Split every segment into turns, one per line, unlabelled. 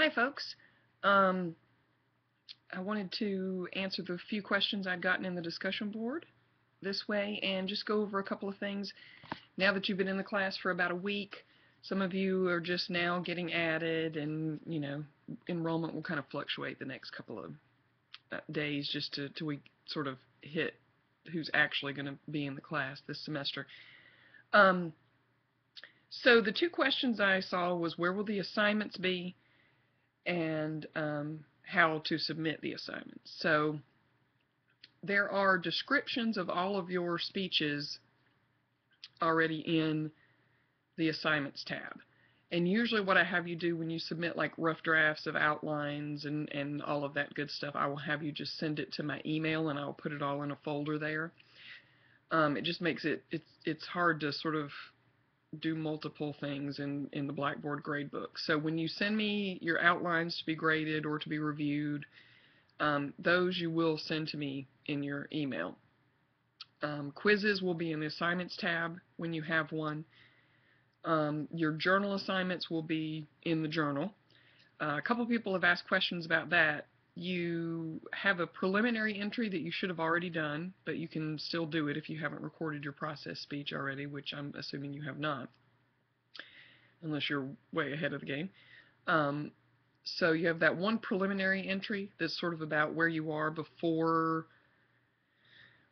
Hi folks. Um, I wanted to answer the few questions I'd gotten in the discussion board this way and just go over a couple of things. Now that you've been in the class for about a week, some of you are just now getting added, and enrollment will kind of fluctuate the next couple of days just till we sort of hit who's actually going to be in the class this semester. So the two questions I saw was where will the assignments be, and how to submit the assignments. So there are descriptions of all of your speeches already in the assignments tab. And usually what I have you do when you submit like rough drafts of outlines and all of that good stuff, I will have you just send it to my email and I'll put it all in a folder there. It just makes it's hard to sort of do multiple things in the Blackboard gradebook. So when you send me your outlines to be graded or to be reviewed, those you will send to me in your email. Quizzes will be in the assignments tab when you have one. Your journal assignments will be in the journal. A couple people have asked questions about that. You have a preliminary entry that you should have already done, but you can still do it if you haven't recorded your process speech already, which I'm assuming you have not, unless you're way ahead of the game. So you have that one preliminary entry that's sort of about where you are before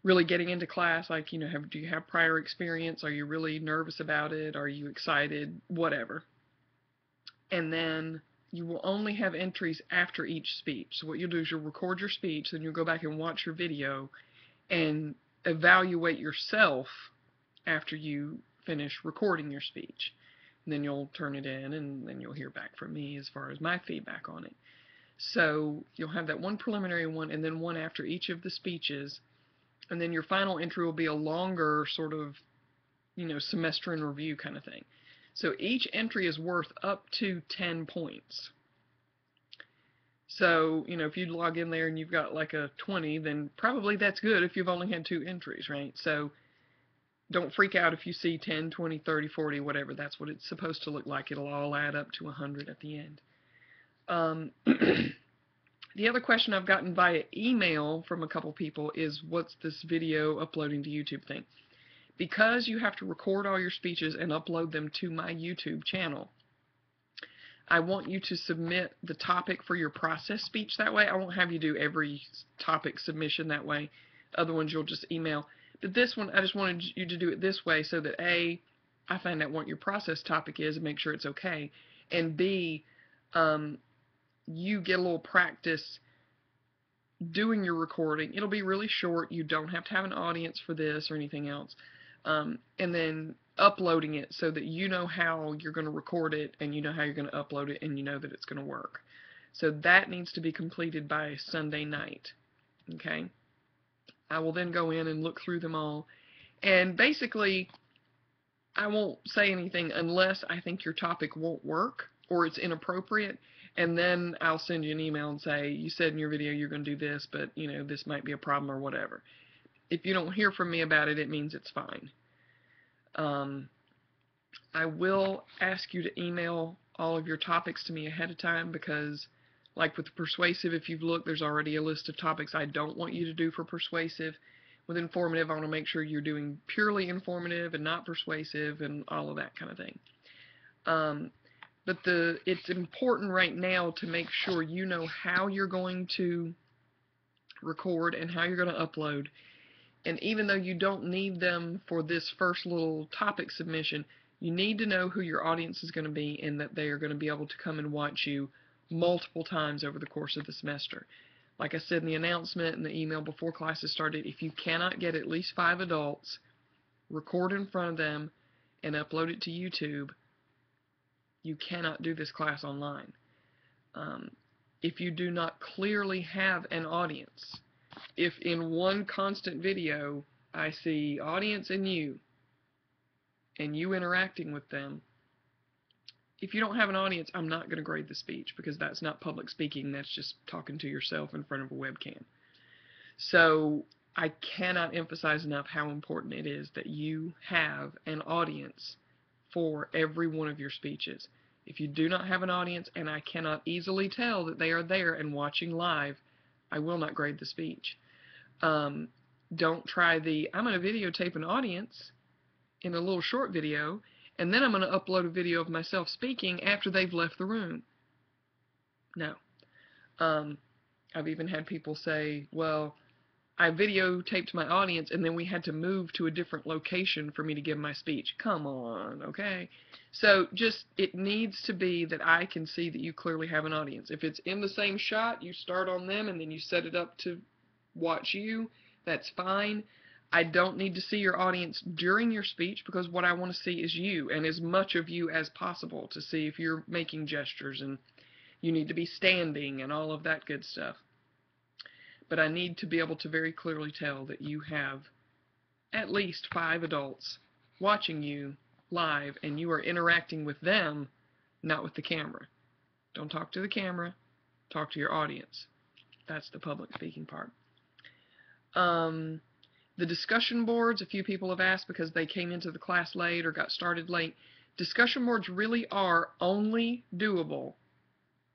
really getting into class, like, do you have prior experience? Are you really nervous about it? Are you excited? Whatever. And then you will only have entries after each speech. So what you'll do is you'll record your speech, then you'll go back and watch your video and evaluate yourself after you finish recording your speech. And then you'll turn it in, and then you'll hear back from me as far as my feedback on it. So you'll have that one preliminary one and then one after each of the speeches. And then your final entry will be a longer sort of, semester in review kind of thing. So each entry is worth up to 10 points. So, if you log in there and you've got like a 20, then probably that's good if you've only had 2 entries, right? So don't freak out if you see 10, 20, 30, 40, whatever. That's what it's supposed to look like. It'll all add up to 100 at the end. The other question I've gotten via email from a couple people is, what's this video uploading to YouTube thing? Because you have to record all your speeches and upload them to my YouTube channel, I want you to submit the topic for your process speech that way. I won't have you do every topic submission that way. Other ones you'll just email. But this one, I just wanted you to do it this way so that A, I find out what your process topic is and make sure it's okay, and B, you get a little practice doing your recording. It'll be really short. You don't have to have an audience for this or anything else. And then uploading it so that you know how you're going to record it and you know how you're going to upload it and you know that it's going to work. So that needs to be completed by Sunday night. Okay? I will then go in and look through them all. And basically, I won't say anything unless I think your topic won't work or it's inappropriate. And then I'll send you an email and say, you said in your video you're going to do this, but, this might be a problem or whatever. If you don't hear from me about it, it means it's fine. I will ask you to email all of your topics to me ahead of time because, like with persuasive, if you've looked, there's already a list of topics I don't want you to do for persuasive. With informative, I want to make sure you're doing purely informative and not persuasive and all of that kind of thing. But it's important right now to make sure you know how you're going to record and how you're going to upload. And even though you don't need them for this first little topic submission, you need to know who your audience is going to be and that they are going to be able to come and watch you multiple times over the course of the semester. Like I said in the announcement and the email before classes started, if you cannot get at least 5 adults, record in front of them and upload it to YouTube, you cannot do this class online. If you do not clearly have an audience, if in one constant video I see audience and you interacting with them, if you don't have an audience, I'm not going to grade the speech because that's not public speaking. That's just talking to yourself in front of a webcam. So I cannot emphasize enough how important it is that you have an audience for every one of your speeches. If you do not have an audience and I cannot easily tell that they are there and watching live, I will not grade the speech. Don't try I'm going to videotape an audience in a little short video, and then I'm going to upload a video of myself speaking after they've left the room. No. I've even had people say, well, I videotaped my audience and then we had to move to a different location for me to give my speech. Come on, okay? So it needs to be that I can see that you clearly have an audience. If it's in the same shot, you start on them and then you set it up to watch you, that's fine. I don't need to see your audience during your speech, because what I want to see is you, and as much of you as possible, to see if you're making gestures and you need to be standing and all of that good stuff. But I need to be able to very clearly tell that you have at least 5 adults watching you live and you are interacting with them, not with the camera. Don't talk to the camera, talk to your audience. That's the public speaking part. The discussion boards, a few people have asked because they came into the class late or got started late. Discussion boards really are only doable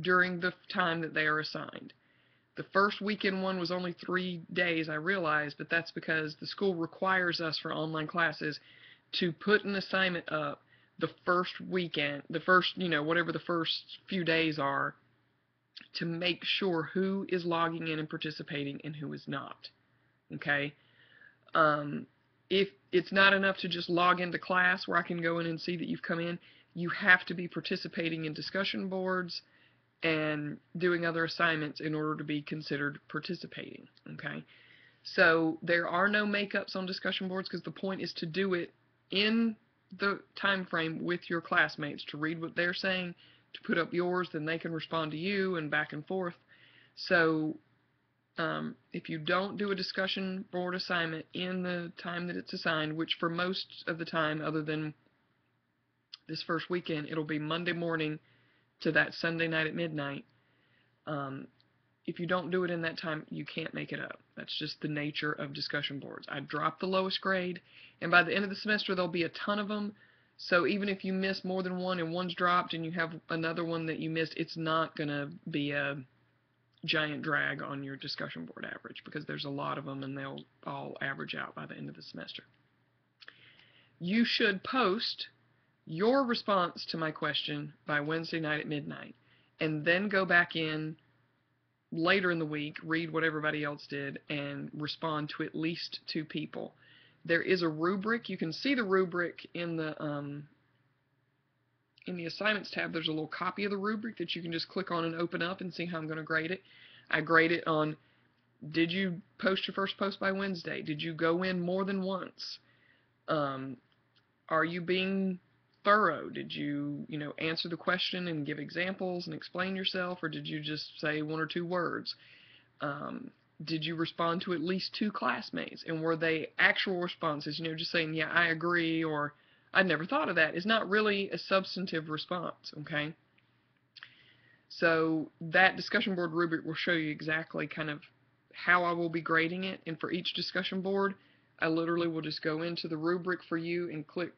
during the time that they are assigned. The first weekend one was only 3 days, I realized, but that's because the school requires us for online classes to put an assignment up the first weekend, whatever the first few days are, to make sure who is logging in and participating and who is not. Okay? If it's not enough to just log into class where I can go in and see that you've come in, you have to be participating in discussion boards and doing other assignments in order to be considered participating. Okay? So there are no makeups on discussion boards, because the point is to do it in the time frame with your classmates, to read what they're saying, to put up yours, then they can respond to you, and back and forth. So if you don't do a discussion board assignment in the time that it's assigned, which for most of the time, other than this first weekend, it'll be Monday morning to that Sunday night at midnight. If you don't do it in that time, you can't make it up. That's just the nature of discussion boards. I dropped the lowest grade, and by the end of the semester, there'll be a ton of them. So even if you miss more than one and one's dropped and you have another one that you missed, it's not going to be a giant drag on your discussion board average, because there's a lot of them and they'll all average out by the end of the semester. You should post your response to my question by Wednesday night at midnight, and then go back in later in the week, read what everybody else did, and respond to at least 2 people. There is a rubric. You can see the rubric in the assignments tab. There's a little copy of the rubric that you can just click on and open up and see how I'm going to grade it. I grade it on, did you post your first post by Wednesday? Did you go in more than once? Are you being thorough? Did you, answer the question and give examples and explain yourself, or did you just say 1 or 2 words? Did you respond to at least 2 classmates, and were they actual responses? Just saying, yeah, I agree, or I'd never thought of that, is not really a substantive response, okay? So that discussion board rubric will show you exactly kind of how I will be grading it, and for each discussion board, I literally will just go into the rubric for you and click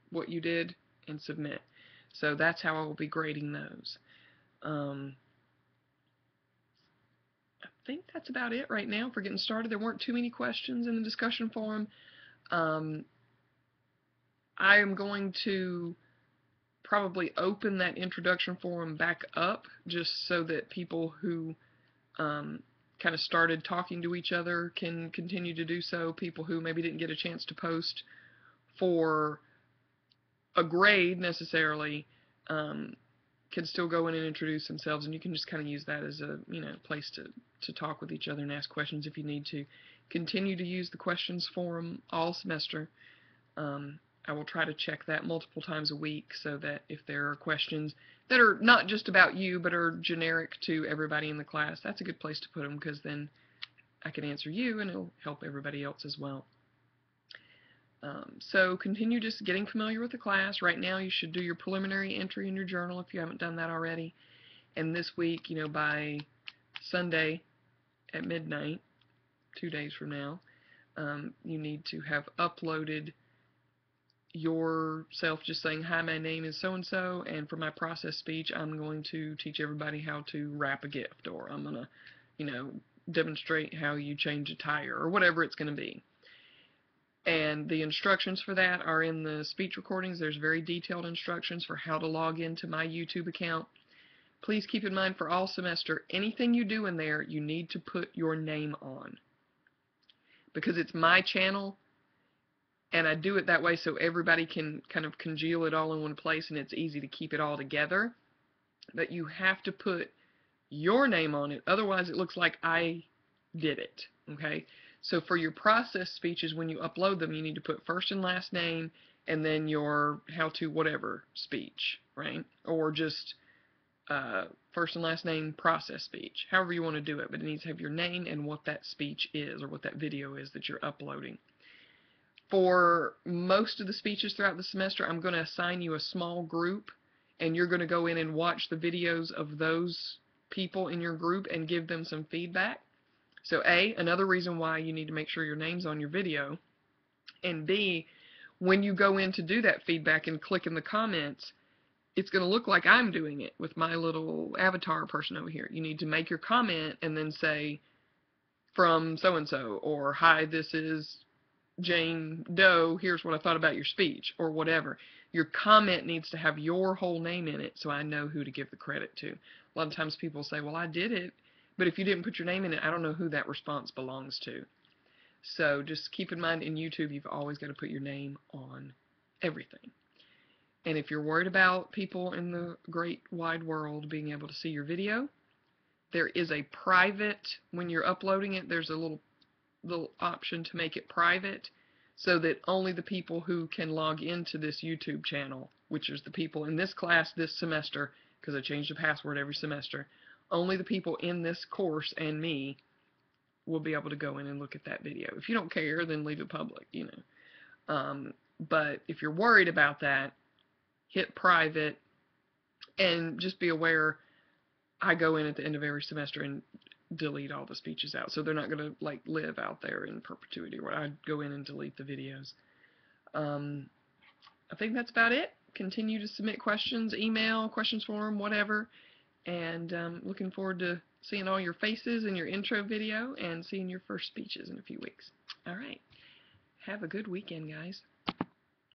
what you did and submit. So that's how I will be grading those. I think that's about it right now for getting started. There weren't too many questions in the discussion forum. I am going to probably open that introduction forum back up, just so that people who kind of started talking to each other can continue to do so. People who maybe didn't get a chance to post for a grade necessarily can still go in and introduce themselves, and you can just kind of use that as a place to talk with each other and ask questions if you need to. Continue to use the questions forum all semester. I will try to check that multiple times a week, so that if there are questions that are not just about you but are generic to everybody in the class, that's a good place to put them, because then I can answer you and it'll help everybody else as well. So continue just getting familiar with the class. Right now you should do your preliminary entry in your journal if you haven't done that already. And this week, by Sunday at midnight, 2 days from now, you need to have uploaded yourself just saying, hi, my name is so-and-so, and for my process speech, I'm going to teach everybody how to wrap a gift, or I'm going to, you know, demonstrate how you change a tire, or whatever it's going to be. And the instructions for that are in the speech recordings. There's very detailed instructions for how to log into my YouTube account. Please keep in mind, for all semester, anything you do in there, you need to put your name on. Because it's my channel, and I do it that way so everybody can kind of congeal it all in one place, and it's easy to keep it all together. But you have to put your name on it, otherwise it looks like I did it, okay? So for your process speeches, when you upload them, you need to put first and last name, and then your how-to whatever speech, right? Or just first and last name process speech, however you want to do it, but it needs to have your name and what that speech is, or what that video is that you're uploading. For most of the speeches throughout the semester, I'm going to assign you a small group, and you're going to go in and watch the videos of those people in your group and give them some feedback. So A, another reason why you need to make sure your name's on your video, and B, when you go in to do that feedback and click in the comments, it's going to look like I'm doing it with my little avatar person over here. You need to make your comment and then say, from so-and-so, or hi, this is Jane Doe, here's what I thought about your speech, or whatever. Your comment needs to have your whole name in it so I know who to give the credit to. A lot of times people say, well, I did it, but if you didn't put your name in it, I don't know who that response belongs to. So just keep in mind, in YouTube, you've always got to put your name on everything. And if you're worried about people in the great wide world being able to see your video, there is a private, when you're uploading it, there's a little option to make it private, so that only the people who can log into this YouTube channel, which is the people in this class this semester, because I change the password every semester, only the people in this course and me will be able to go in and look at that video. If you don't care, then leave it public, you know. But if you're worried about that, hit private, and just be aware, I go in at the end of every semester and delete all the speeches out, so they're not going to like live out there in perpetuity, where I go in and delete the videos. I think that's about it. Continue to submit questions, email, questions forum, whatever, and looking forward to seeing all your faces in your intro video and seeing your first speeches in a few weeks. All right, have a good weekend, guys.